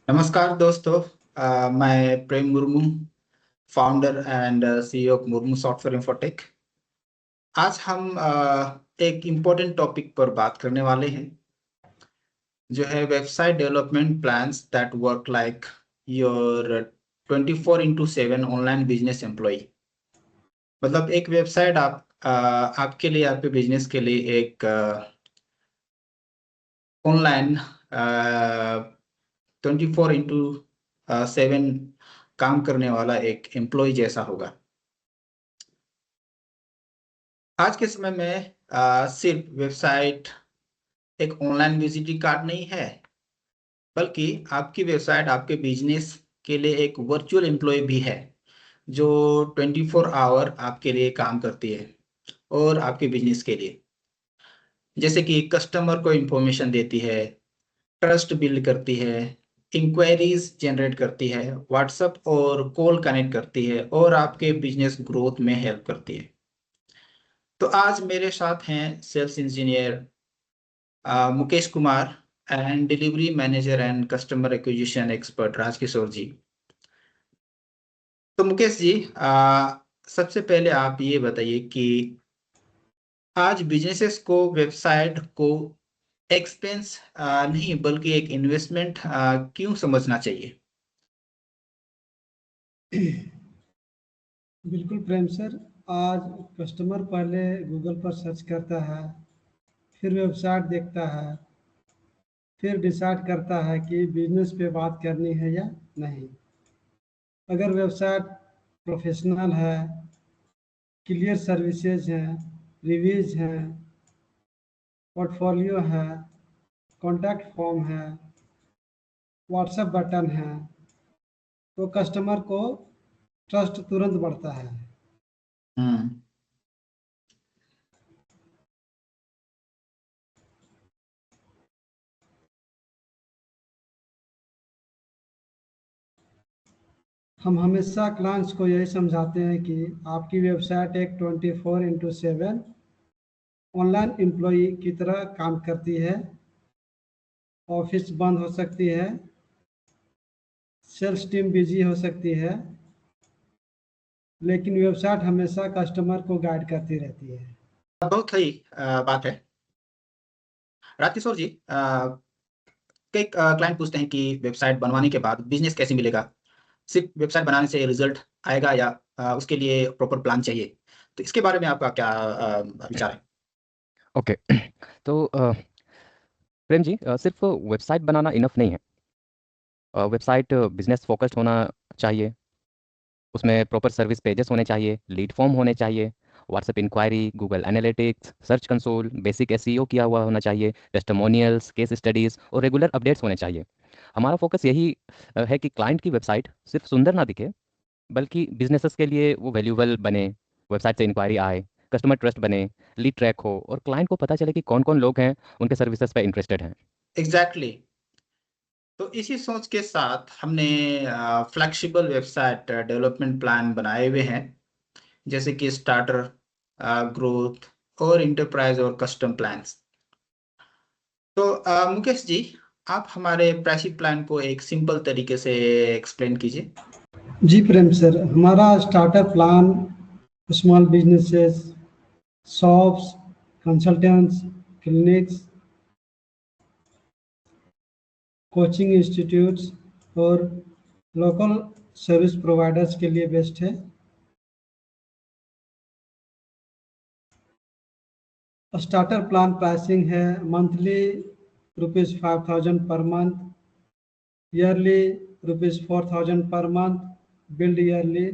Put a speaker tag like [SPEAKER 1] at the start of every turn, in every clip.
[SPEAKER 1] नमस्कार दोस्तों। मैं Prem Murmu, founder and CEO of Murmu software infotech. आज हम एक इम्पोर्टेंट टॉपिक पर बात करने वाले हैं, जो है website development plans that work like your 24/7 online business employ. मतलब एक वेबसाइट आपके लिए, आपके बिजनेस के लिए एक ऑनलाइन 24/7 काम करने वाला एक एम्प्लॉय जैसा होगा। आज के समय में सिर्फ वेबसाइट एक ऑनलाइन विजिटिंग कार्ड नहीं है, बल्कि आपकी वेबसाइट आपके बिजनेस के लिए एक वर्चुअल एम्प्लॉय भी है, जो 24 आवर आपके लिए काम करती है और आपके बिजनेस के लिए। जैसे कि कस्टमर को इंफॉर्मेशन देती है, ट्रस्ट बिल्ड करती है, इंक्वायरीज जनरेट करती है, व्हाट्सएप और कॉल कनेक्ट करती है और आपके बिजनेस ग्रोथ में हेल्प करती है। तो आज मेरे साथ हैं sales engineer Mukesh Kumar and delivery manager and customer acquisition expert Rajkishore ji. तो मुकेश जी, सबसे पहले आप ये बताइए कि आज बिजनेसेस को वेबसाइट को एक्सपेंस नहीं बल्कि एक इन्वेस्टमेंट क्यों समझना चाहिए?
[SPEAKER 2] बिल्कुल प्रेम सर। आज कस्टमर पहले गूगल पर सर्च करता है, फिर वेबसाइट देखता है, फिर डिसाइड करता है कि बिजनेस पे बात करनी है या नहीं। अगर वेबसाइट प्रोफेशनल है, क्लियर सर्विसेज हैं, रिव्यूज हैं, पोर्टफोलियो है, कॉन्टैक्ट फॉर्म है, व्हाट्सएप बटन है, तो कस्टमर को ट्रस्ट तुरंत बढ़ता है।
[SPEAKER 1] हम्म।
[SPEAKER 2] हम हमेशा क्लाइंट्स को यही समझाते हैं कि आपकी वेबसाइट एक 24/7 ऑनलाइन एम्प्लॉई की तरह काम करती है। ऑफिस बंद हो सकती है, सेल्स टीम बिजी हो सकती है, लेकिन वेबसाइट हमेशा कस्टमर को गाइड करती रहती है।
[SPEAKER 1] बहुत सही बात है राजकिशोर जी। कई क्लाइंट पूछते हैं कि वेबसाइट बनवाने के बाद बिजनेस कैसे मिलेगा? सिर्फ वेबसाइट बनाने से रिजल्ट आएगा या उसके लिए प्रॉपर प्लान चाहिए? तो इसके बारे में आपका क्या विचार है?
[SPEAKER 3] ओके। तो प्रेम जी, सिर्फ वेबसाइट बनाना इनफ नहीं है। वेबसाइट बिजनेस फोकस्ड होना चाहिए। उसमें प्रॉपर सर्विस पेजेस होने चाहिए, लीड फॉर्म होने चाहिए, WhatsApp inquiry, Google analytics, search console, basic SEO किया हुआ होना चाहिए, टेस्टिमोनियल्स, केस स्टडीज़ और रेगुलर अपडेट्स होने चाहिए। हमारा फोकस यही है कि क्लाइंट की वेबसाइट सिर्फ सुंदर ना दिखे, बल्कि बिजनेसेस के लिए वो वैल्यूएबल बने, वेबसाइट से इंक्वायरी आए, कस्टमर ट्रस्ट बने, लीड ट्रैक हो और क्लाइंट को पता चले कि कौन कौन लोग हैं उनके सर्विसेज पे इंटरेस्टेड हैं।
[SPEAKER 1] एग्जैक्टली। तो इसी सोच के साथ हमने फ्लेक्सिबल वेबसाइट डेवलपमेंट प्लान बनाए हुए हैं, जैसे कि स्टार्टर, ग्रोथ और इंटरप्राइज और कस्टम प्लान्स। तो मुकेश जी, आप हमारे प्राइसिंग प्लान को एक सिंपल तरीके से एक्सप्लेन कीजिए।
[SPEAKER 2] जी प्रेम सर, हमारा starter plan small businesses, shops, consultants, clinics, coaching institutes और लोकल सर्विस प्रोवाइडर्स के लिए बेस्ट है। स्टार्टर प्लान प्राइसिंग है मंथली ₹5,000 पर मंथ, ईयरली ₹4,000 पर month, build yearly,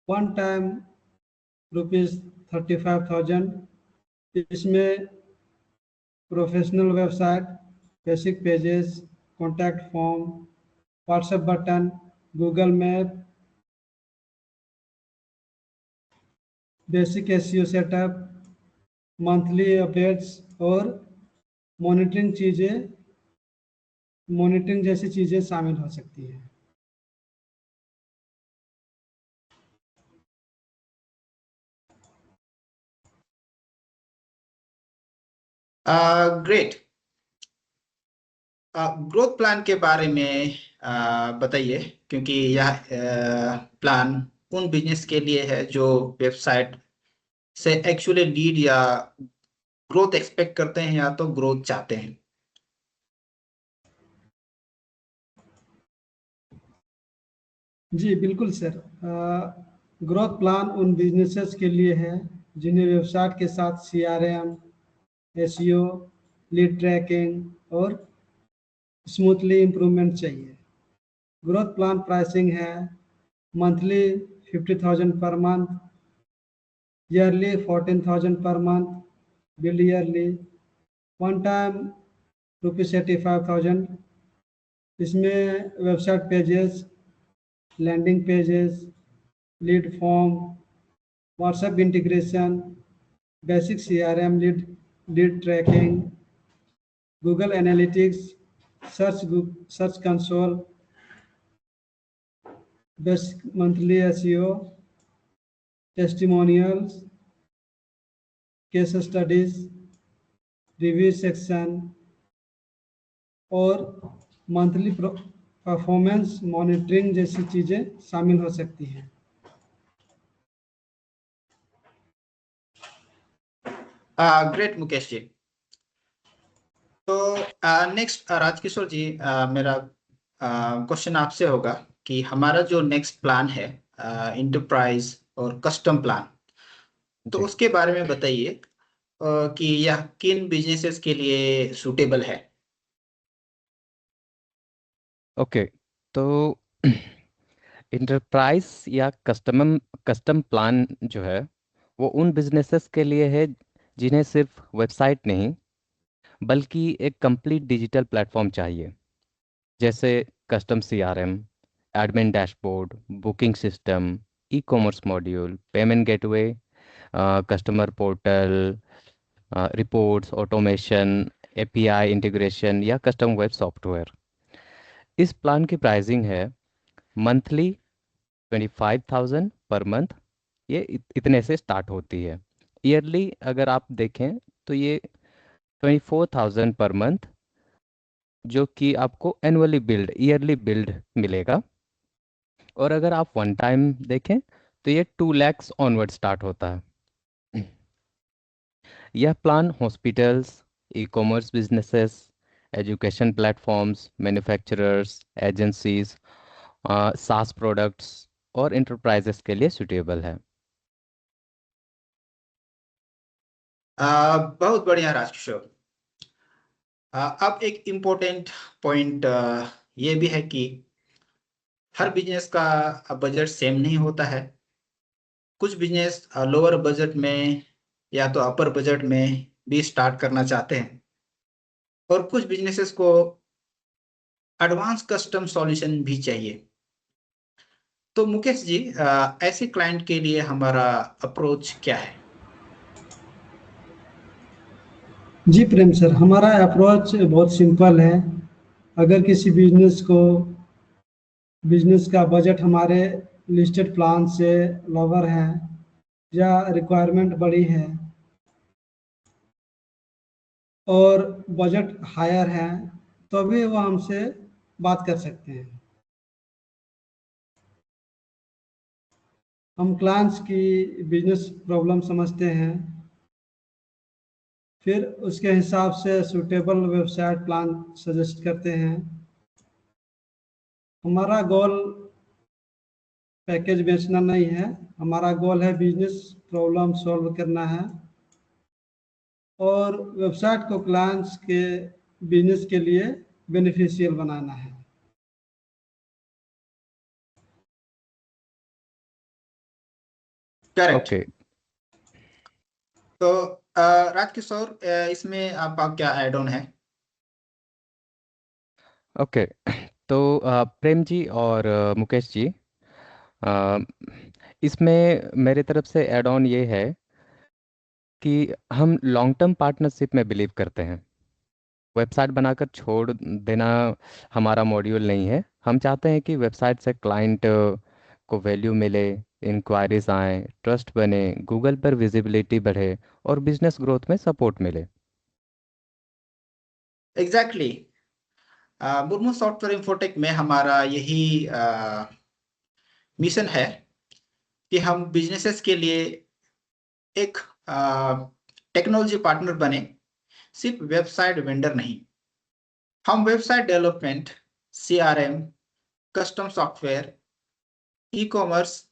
[SPEAKER 2] one time ₹35,000। इसमें professional website, basic pages, contact form, WhatsApp button, Google map, basic SEO setup, monthly updates और monitoring जैसी चीज़ें शामिल हो सकती हैं।
[SPEAKER 1] ग्रेट। ग्रोथ प्लान के बारे में बताइए, क्योंकि यह प्लान उन बिजनेस के लिए है जो वेबसाइट से एक्चुअली लीड या ग्रोथ एक्सपेक्ट करते हैं या तो ग्रोथ चाहते हैं।
[SPEAKER 2] जी बिल्कुल सर। ग्रोथ प्लान उन बिजनेसेस के लिए है जिन्हें वेबसाइट के साथ CRM, SEO, लीड ट्रैकिंग और स्मूथली इम्प्रूवमेंट चाहिए। ग्रोथ प्लान प्राइसिंग है monthly 50,000 per month, yearly 14,000 per month, build yearly, one time ₹85,000। इसमें website pages, landing pages, lead form, WhatsApp integration, basic CRM, lead tracking, Google analytics, search console, basic monthly SEO, testimonials, case studies, review section और monthly performance monitoring जैसी चीज़ें शामिल हो सकती हैं।
[SPEAKER 1] Great Mukesh ji. तो next Rajkishore जी, मेरा क्वेश्चन आपसे होगा कि हमारा जो नेक्स्ट प्लान है इंटरप्राइज और कस्टम प्लान, तो
[SPEAKER 3] जी
[SPEAKER 1] उसके बारे में बताइए कि यह किन बिजनेसेस के लिए सूटेबल है।
[SPEAKER 3] ओके। तो इंटरप्राइज या कस्टम प्लान जो है वो उन बिजनेसेस के लिए है जिन्हें सिर्फ वेबसाइट नहीं बल्कि एक कंप्लीट डिजिटल प्लेटफॉर्म चाहिए, जैसे custom CRM, admin dashboard, booking system, e-commerce module, payment gateway, customer portal, reports, automation, API integration या कस्टम वेब सॉफ्टवेयर। इस प्लान की प्राइसिंग है मंथली 25,000 पर मंथ। ये इतने से स्टार्ट होती है। ईयरली अगर आप देखें तो ये 24,000 पर मंथ, जो कि आपको एनुअली बिल्ड ईयरली बिल्ड मिलेगा। और अगर आप वन टाइम देखें तो ये 2 lakhs ऑनवर्ड स्टार्ट होता है। यह plan hospitals, e-commerce businesses, education platforms, manufacturers, agencies, SaaS products और इंटरप्राइजेस के लिए सूटेबल है।
[SPEAKER 1] बहुत बढ़िया राजकिशोर। अब एक इम्पोर्टेंट पॉइंट ये भी है कि हर बिजनेस का बजट सेम नहीं होता है। कुछ बिजनेस लोअर बजट में या तो अपर बजट में भी स्टार्ट करना चाहते हैं, और कुछ बिजनेसेस को एडवांस कस्टम सॉल्यूशन भी चाहिए। तो मुकेश जी, ऐसे क्लाइंट के लिए हमारा अप्रोच क्या है?
[SPEAKER 2] जी प्रेम सर, हमारा अप्रोच बहुत सिंपल है। अगर किसी बिजनेस का बजट हमारे लिस्टेड प्लान से लोअर है या रिक्वायरमेंट बड़ी है और बजट हायर है, तो भी वो हमसे बात कर सकते हैं। हम क्लाइंट्स की बिजनेस प्रॉब्लम समझते हैं, फिर उसके हिसाब से सूटेबल वेबसाइट प्लान सजेस्ट करते हैं। हमारा गोल पैकेज बेचना नहीं है, हमारा गोल है बिजनेस प्रॉब्लम सॉल्व करना है और वेबसाइट को क्लाइंट्स के बिजनेस के लिए बेनिफिशियल बनाना है।
[SPEAKER 1] करेक्ट।
[SPEAKER 3] ओके।
[SPEAKER 1] तो राजकिशोर, इसमें आपका क्या ऐड ऑन है?
[SPEAKER 3] ओके। तो प्रेम जी और मुकेश जी, अ, इसमें मेरे तरफ से ऐड ऑन ये है कि हम लॉन्ग टर्म पार्टनरशिप में बिलीव करते हैं। वेबसाइट बनाकर छोड़ देना हमारा मॉड्यूल नहीं है। हम चाहते हैं कि वेबसाइट से क्लाइंट को वैल्यू मिले, इंक्वायरीज आए, ट्रस्ट बने, गूगल पर विजिबिलिटी बढ़े और बिजनेस ग्रोथ में सपोर्ट मिले।
[SPEAKER 1] एग्जैक्टली। मुर्मू सॉफ्टवेयर इंफोटेक में हमारा यही मिशन है कि हम बिजनेसेस के लिए एक टेक्नोलॉजी पार्टनर बने, सिर्फ वेबसाइट वेंडर नहीं। हम website development, CRM, custom software, e commerce,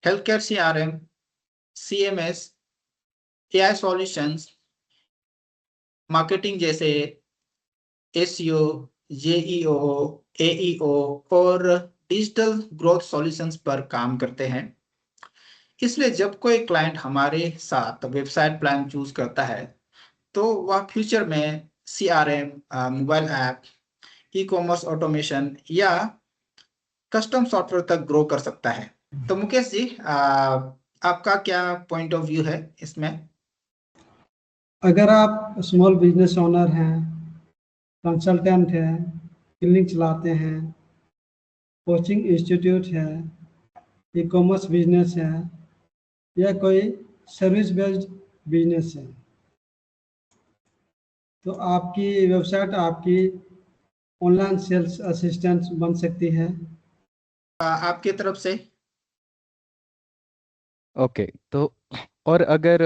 [SPEAKER 1] health care CRM, CMS, AI solutions, marketing जैसे SEO, JEO, AEO और डिजिटल ग्रोथ सॉल्यूशंस पर काम करते हैं। इसलिए जब कोई क्लाइंट हमारे साथ वेबसाइट प्लान चूज करता है तो वह फ्यूचर में CRM, mobile app, e commerce automation या कस्टम सॉफ्टवेयर तक ग्रो कर सकता है। तो मुकेश जी, आपका क्या पॉइंट ऑफ व्यू है इसमें?
[SPEAKER 2] अगर आप स्मॉल बिजनेस ओनर हैं, कंसल्टेंट हैं, क्लिनिक चलाते हैं, कोचिंग इंस्टीट्यूट है, ई कॉमर्स बिजनेस है या कोई सर्विस बेस्ड बिजनेस है, तो आपकी वेबसाइट आपकी ऑनलाइन सेल्स असिस्टेंट बन सकती है।
[SPEAKER 1] आपकी तरफ से?
[SPEAKER 3] ओके, तो और अगर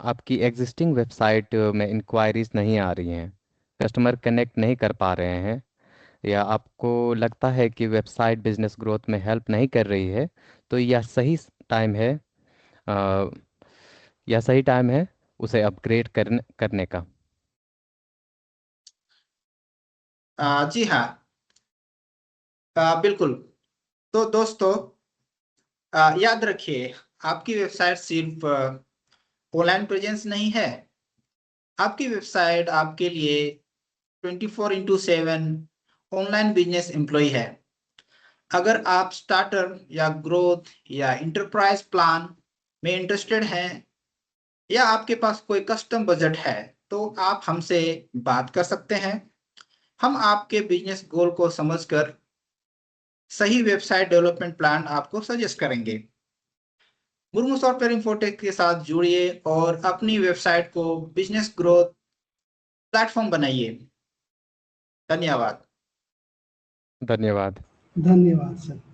[SPEAKER 3] आपकी एग्जिस्टिंग वेबसाइट में इंक्वायरीज नहीं आ रही हैं, कस्टमर कनेक्ट नहीं कर पा रहे हैं, या आपको लगता है कि वेबसाइट बिजनेस ग्रोथ में हेल्प नहीं कर रही है, तो यह सही टाइम है, अ, यह सही टाइम है उसे अपग्रेड करने का।
[SPEAKER 1] जी हाँ, बिल्कुल। तो दोस्तों, याद रखिए, आपकी वेबसाइट सिर्फ ऑनलाइन प्रेजेंस नहीं है, आपकी वेबसाइट आपके लिए 24/7 ऑनलाइन बिजनेस एम्प्लॉय है। अगर आप स्टार्टर या ग्रोथ या इंटरप्राइज प्लान में इंटरेस्टेड हैं या आपके पास कोई कस्टम बजट है, तो आप हमसे बात कर सकते हैं। हम आपके बिजनेस गोल को समझकर सही वेबसाइट डेवलपमेंट प्लान आपको सजेस्ट करेंगे। मुर्मू सॉफ्टवेयर इंफोटेक के साथ जुड़िए और अपनी वेबसाइट को बिजनेस ग्रोथ प्लेटफॉर्म बनाइए। धन्यवाद।
[SPEAKER 3] धन्यवाद।
[SPEAKER 2] धन्यवाद सर।